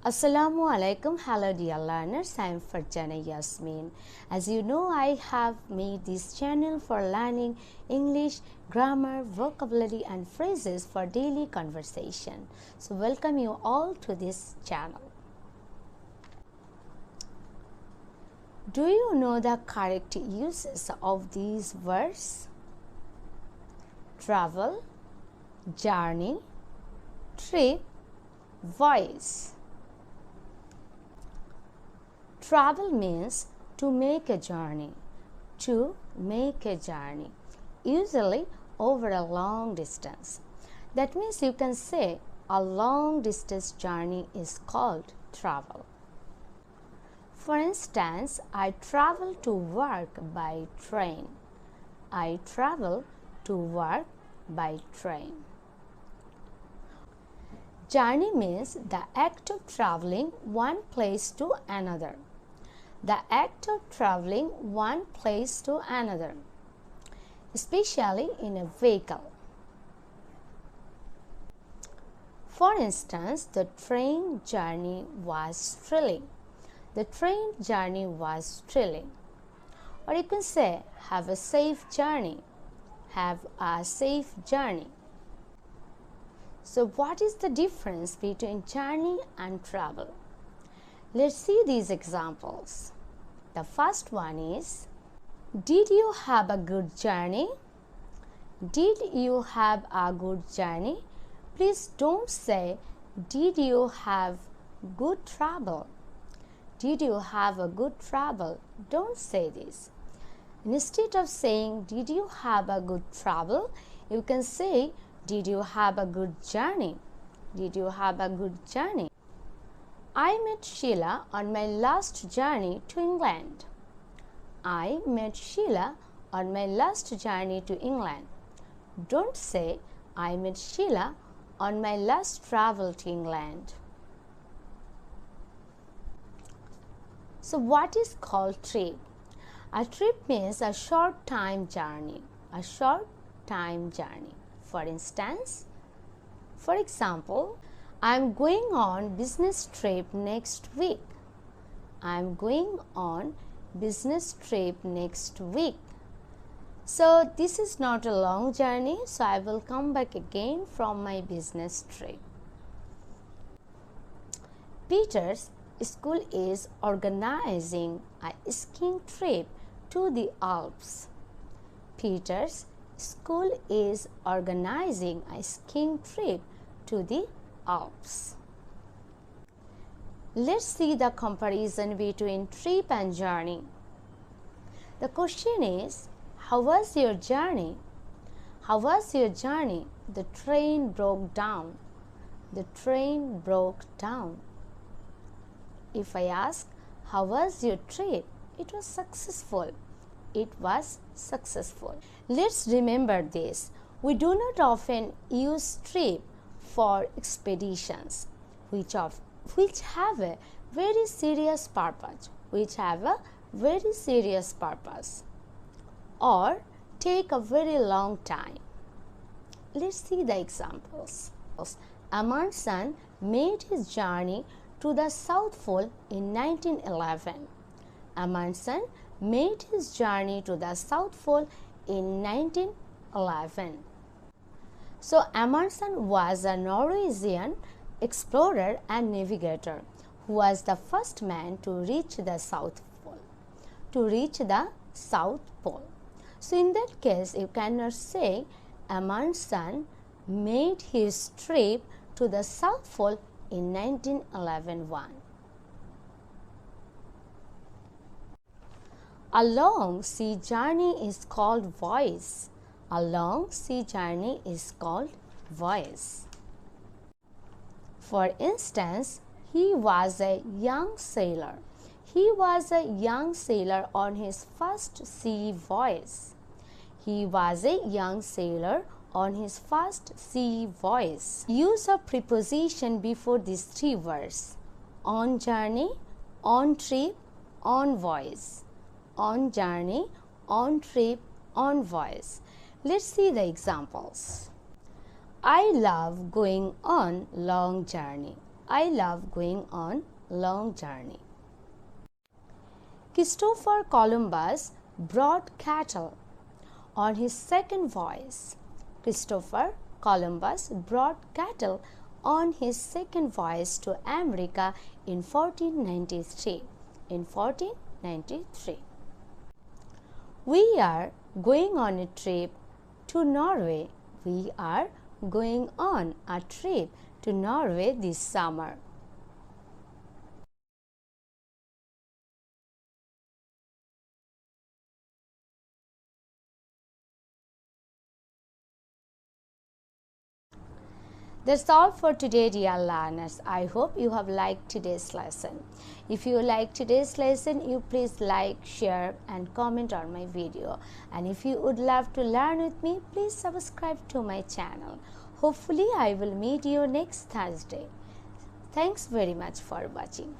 Assalamu alaikum. Hello dear learners, I am Farzana Yasmine. As you know, I have made this channel for learning English, grammar, vocabulary and phrases for daily conversation. So welcome you all to this channel. Do you know the correct uses of these words? Travel, journey, trip, voyage. Travel means to make a journey, usually over a long distance. That means you can say a long distance journey is called travel. For instance, I travel to work by train. I travel to work by train. Journey means the act of traveling one place to another. The act of traveling one place to another, especially in a vehicle. For instance, the train journey was thrilling. The train journey was thrilling. Or you can say, have a safe journey. Have a safe journey. So what is the difference between journey and travel? Let's see these examples. The first one is, did you have a good journey? Did you have a good journey? Please don't say, did you have good travel? Did you have a good travel? Don't say this. Instead of saying, did you have a good travel? You can say, did you have a good journey? Did you have a good journey? I met Sheila on my last journey to England. I met Sheila on my last journey to England. Don't say, I met Sheila on my last travel to England. So what is called trip? A trip means a short time journey. A short time journey. For example, I am going on business trip next week. I am going on business trip next week. So this is not a long journey, so I will come back again from my business trip. Peter's school is organizing a skiing trip to the Alps. Peter's school is organizing a skiing trip to the Alps. Let's see the comparison between trip and journey. The question is, how was your journey? How was your journey? The train broke down. The train broke down. If I ask, how was your trip? It was successful. It was successful. Let's remember this. We do not often use trip for expeditions which have a very serious purpose, or take a very long time. Let's see the examples. Amundsen made his journey to the South Pole in 1911. Amundsen made his journey to the South Pole in 1911. So Amundsen was a Norwegian explorer and navigator who was the first man to reach the South Pole. So in that case, you cannot say Amundsen made his trip to the South Pole in 1911. A long sea journey is called voyage. A long sea journey is called voyage. For instance, he was a young sailor. He was a young sailor on his first sea voyage. He was a young sailor on his first sea voyage. Use a preposition before these three words: on journey, on trip, on voyage. On journey, on trip, on voyage. Let's see the examples. I love going on long journey. I love going on long journey. Christopher Columbus brought cattle on his second voyage. Christopher Columbus brought cattle on his second voyage to America in 1493. In 1493. We are going on a trip to Norway. We are going on a trip to Norway this summer. That's all for today, dear learners. I hope you have liked today's lesson. If you like today's lesson, you please like, share and comment on my video. And if you would love to learn with me, please subscribe to my channel. Hopefully, I will meet you next Thursday. Thanks very much for watching.